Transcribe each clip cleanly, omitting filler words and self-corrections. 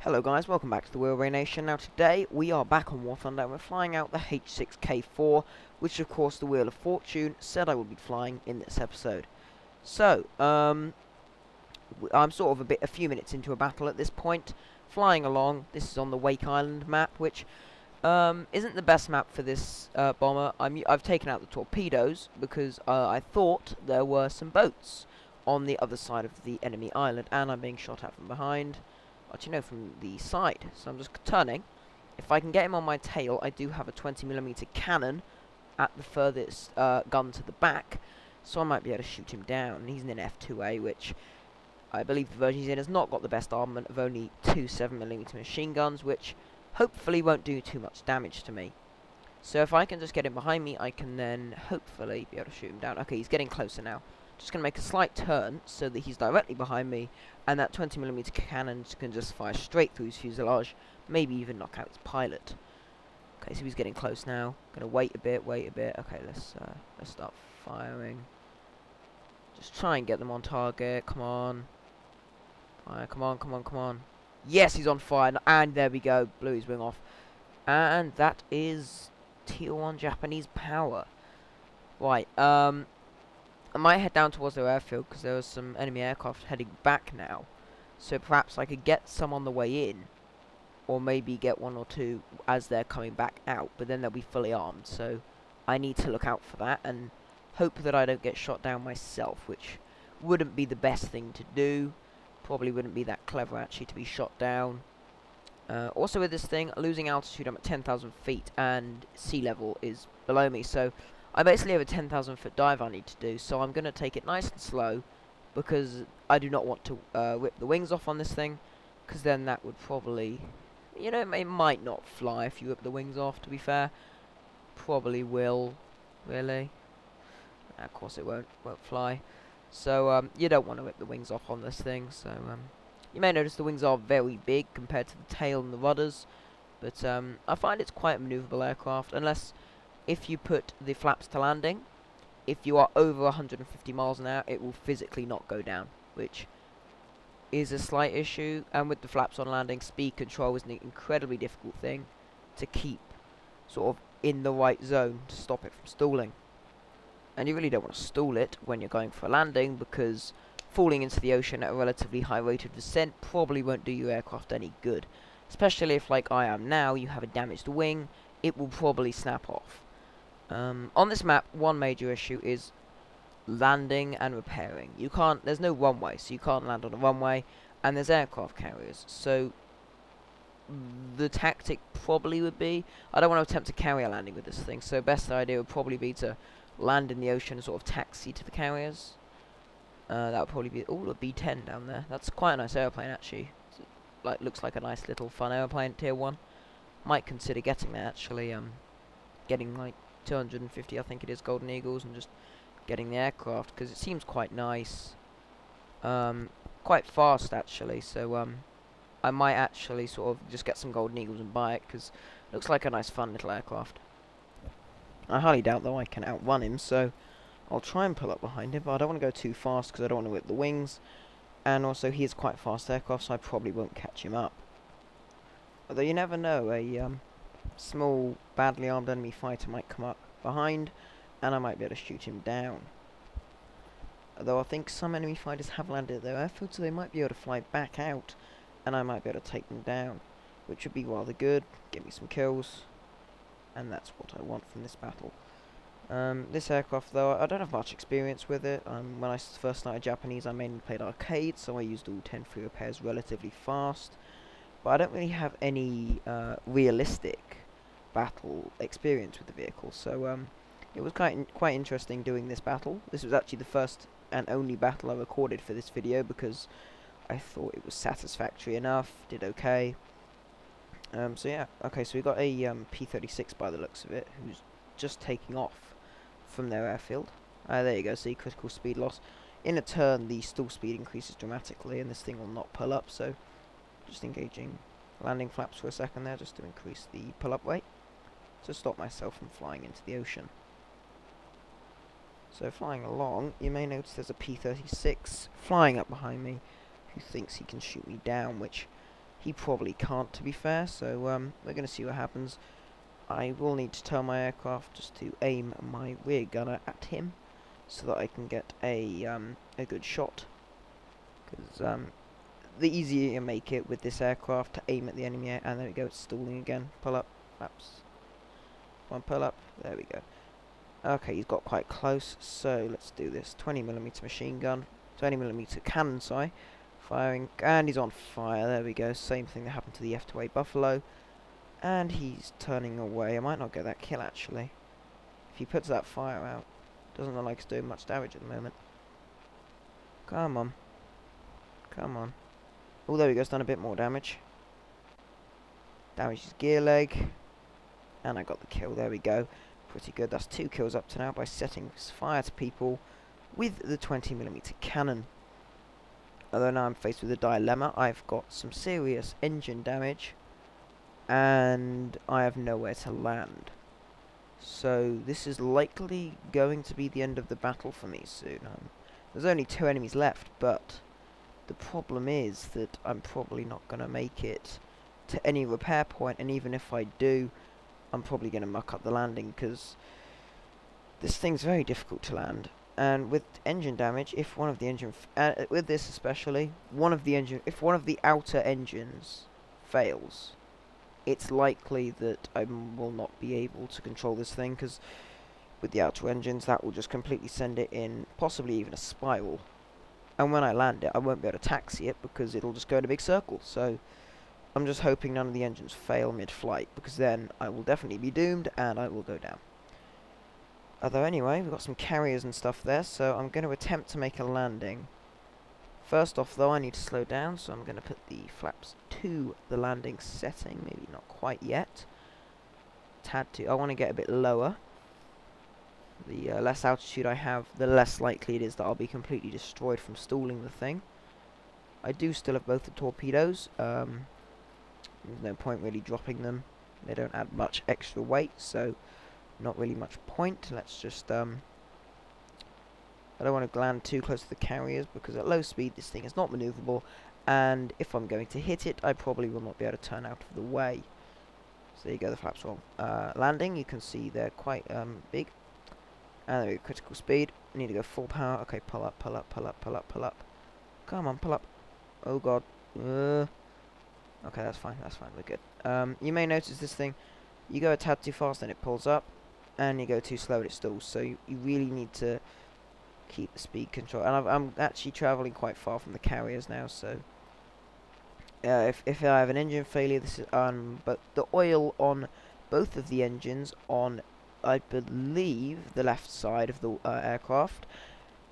Hello guys, welcome back to the Wheelray Nation. Now today we are back on War Thunder and we're flying out the H6K4, which of course the Wheel of Fortune said I would be flying in this episode. So, I'm sort of a few minutes into a battle at this point, flying along. This is on the Wake Island map, which isn't the best map for this bomber. I've taken out the torpedoes because I thought there were some boats on the other side of the enemy island, and I'm being shot at from behind. Actually, no, from the side. So I'm just turning. If I can get him on my tail, I do have a 20mm cannon at the furthest gun to the back, so I might be able to shoot him down. He's in an F2A, which I believe the version he's in has not got the best armament of only two 7mm machine guns, which hopefully won't do too much damage to me. So if I can just get him behind me, I can then hopefully be able to shoot him down. Okay, he's getting closer now. Just going to make a slight turn so that he's directly behind me, and that 20mm cannon can just fire straight through his fuselage, maybe even knock out his pilot. Okay, so he's getting close now. Going to wait a bit. Okay, let's start firing. Just try and get them on target. Come on. Fire, come on. Yes, he's on fire, and there we go. Blew his wing off. And that is Tier 1 Japanese power. Right, I might head down towards their airfield because there was some enemy aircraft heading back now. So perhaps I could get some on the way in, or maybe get one or two as they're coming back out, but then they'll be fully armed. So I need to look out for that and hope that I don't get shot down myself, which wouldn't be the best thing to do. Probably wouldn't be that clever actually to be shot down. Also with this thing, losing altitude, I'm at 10,000 feet and sea level is below me, so I basically have a 10,000 foot dive I need to do, so I'm going to take it nice and slow, because I do not want to whip the wings off on this thing, because then that would probably, you know, it might not fly if you whip the wings off, to be fair. Probably will, really. Of course it won't fly. So, you don't want to whip the wings off on this thing, so, you may notice the wings are very big compared to the tail and the rudders, but, I find it's quite a maneuverable aircraft, unless if you put the flaps to landing, if you are over 150 miles an hour, it will physically not go down, which is a slight issue. And with the flaps on landing, speed control is an incredibly difficult thing to keep sort of in the right zone to stop it from stalling. And you really don't want to stall it when you're going for a landing, because falling into the ocean at a relatively high rate of descent probably won't do your aircraft any good. Especially if, like I am now, you have a damaged wing, it will probably snap off. On this map, one major issue is landing and repairing. There's no runway, so you can't land on a runway, and there's aircraft carriers. So the tactic probably would be, I don't want to attempt to carry a landing with this thing, so best idea would probably be to land in the ocean and sort of taxi to the carriers. That would probably be, a B-10 down there. That's quite a nice airplane actually. Looks like a nice little fun airplane, Tier 1. Might consider getting that actually, getting like 250 I think it is Golden Eagles, and just getting the aircraft because it seems quite nice, quite fast actually, so I might actually sort of just get some Golden Eagles and buy it because it looks like a nice fun little aircraft. I highly doubt though I can outrun him, so I'll try and pull up behind him, but I don't want to go too fast because I don't want to whip the wings, and also he is quite fast aircraft, so I probably won't catch him up. Although you never know, a small, badly armed enemy fighter might come up behind, and I might be able to shoot him down. Although I think some enemy fighters have landed at their airfield, so they might be able to fly back out, and I might be able to take them down, which would be rather good, give me some kills, and that's what I want from this battle. This aircraft, though, I don't have much experience with it. When I first started Japanese, I mainly played arcade, so I used all 10 free repairs relatively fast. But I don't really have any realistic battle experience with the vehicle, so it was quite interesting doing this battle. This was actually the first and only battle I recorded for this video because I thought it was satisfactory enough, did okay. So yeah, okay, so we got a P-36 by the looks of it, who's just taking off from their airfield. There you go, see, critical speed loss. In a turn, the stall speed increases dramatically, and this thing will not pull up, so just engaging landing flaps for a second there just to increase the pull-up rate to stop myself from flying into the ocean. So flying along, you may notice there's a P-36 flying up behind me who thinks he can shoot me down, which He probably can't, to be fair, so we're going to see what happens. I will need to turn my aircraft just to aim my rear gunner at him, so that I can get a good shot. Because the easier you make it with this aircraft to aim at the enemy, and there we go, it's stalling again. Pull up, flaps. Come on, pull up. There we go. Okay, he's got quite close, so let's do this. 20mm machine gun, 20mm cannon, sorry, firing, and he's on fire. There we go. Same thing that happened to the F2A Buffalo, and he's turning away. I might not get that kill actually. If he puts that fire out, doesn't look like it's doing much damage at the moment. Come on, come on. Oh, there we go. It's done a bit more damage. Damaged his gear leg, and I got the kill. There we go. Pretty good. That's 2 kills up to now by setting fire to people with the 20mm cannon. Although now I'm faced with a dilemma. I've got some serious engine damage and I have nowhere to land. So this is likely going to be the end of the battle for me soon. There's only 2 enemies left, but the problem is that I'm probably not going to make it to any repair point, and even if I do, I'm probably going to muck up the landing, because this thing's very difficult to land. And with engine damage, if one of the engine, with this especially, if one of the outer engines fails, it's likely that I will not be able to control this thing, because with the outer engines, that will just completely send it in, possibly even a spiral. And when I land it, I won't be able to taxi it, because it'll just go in a big circle. So I'm just hoping none of the engines fail mid-flight, because then I will definitely be doomed and I will go down. Although anyway, we've got some carriers and stuff there, so I'm going to attempt to make a landing. First off though, I need to slow down, so I'm going to put the flaps to the landing setting, maybe not quite yet. Tad to, I want to get a bit lower. The less altitude I have, the less likely it is that I'll be completely destroyed from stalling the thing. I do still have both the torpedoes. There's no point really dropping them. They don't add much extra weight, so not really much point. Let's just I don't want to land too close to the carriers, because at low speed this thing is not maneuverable, and if I'm going to hit it, I probably will not be able to turn out of the way. So there you go, the flaps are landing. You can see they're quite big, and they're at critical speed. I need to go full power. Okay, pull up, pull up, pull up, pull up, pull up. Come on, pull up. Oh god. Okay, that's fine, we're good. You may notice this thing, you go a tad too fast and it pulls up, and you go too slow and it stalls, so you really need to keep the speed control. And I'm actually travelling quite far from the carriers now, so if I have an engine failure, this is but the oil on both of the engines on, I believe, the left side of the aircraft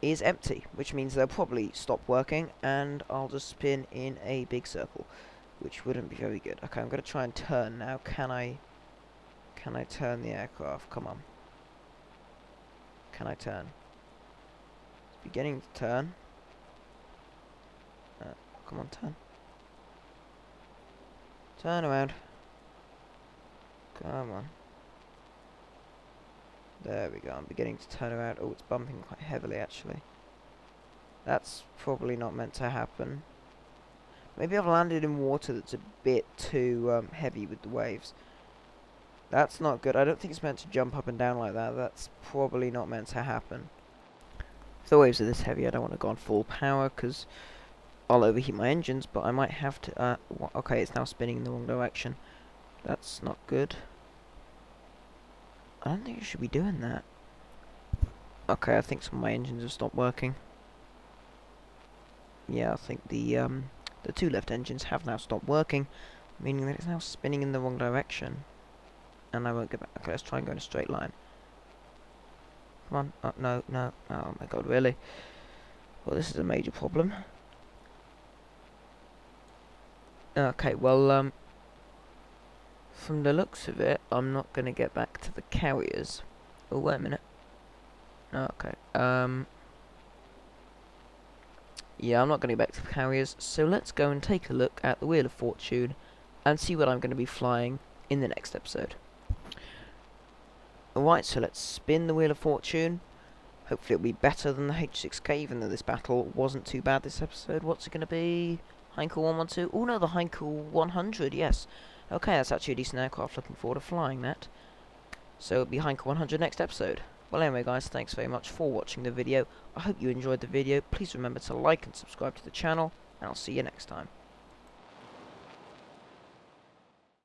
is empty, which means they'll probably stop working and I'll just spin in a big circle, which wouldn't be very good. Okay, I'm going to try and turn now. Can I turn the aircraft? Come on. Can I turn? It's beginning to turn. Come on, turn. Turn around. Come on. There we go. I'm beginning to turn around. Oh, it's bumping quite heavily, actually. That's probably not meant to happen. Maybe I've landed in water that's a bit too heavy with the waves. That's not good. I don't think it's meant to jump up and down like that. That's probably not meant to happen. If the waves are this heavy, I don't want to go on full power, because I'll overheat my engines, but I might have to... okay, it's now spinning in the wrong direction. That's not good. I don't think I should be doing that. Okay, I think some of my engines have stopped working. Yeah, I think the 2 left engines have now stopped working, meaning that it's now spinning in the wrong direction. And I won't go back. Okay, let's try and go in a straight line. Come on. Oh, no, no. Oh my god, really? Well, this is a major problem. Okay, well, from the looks of it, I'm not going to get back to the carriers. Oh, wait a minute. Okay, yeah, I'm not going to get back to the carriers, so let's go and take a look at the Wheel of Fortune and see what I'm going to be flying in the next episode. Alright, so let's spin the Wheel of Fortune. Hopefully it'll be better than the H6K, even though this battle wasn't too bad this episode. What's it going to be? Heinkel 112. Oh no, the Heinkel 100, yes. Okay, that's actually a decent aircraft. Looking forward to flying that. So it'll be Heinkel 100 next episode. Well, anyway, guys, thanks very much for watching the video. I hope you enjoyed the video. Please remember to like and subscribe to the channel, and I'll see you next time.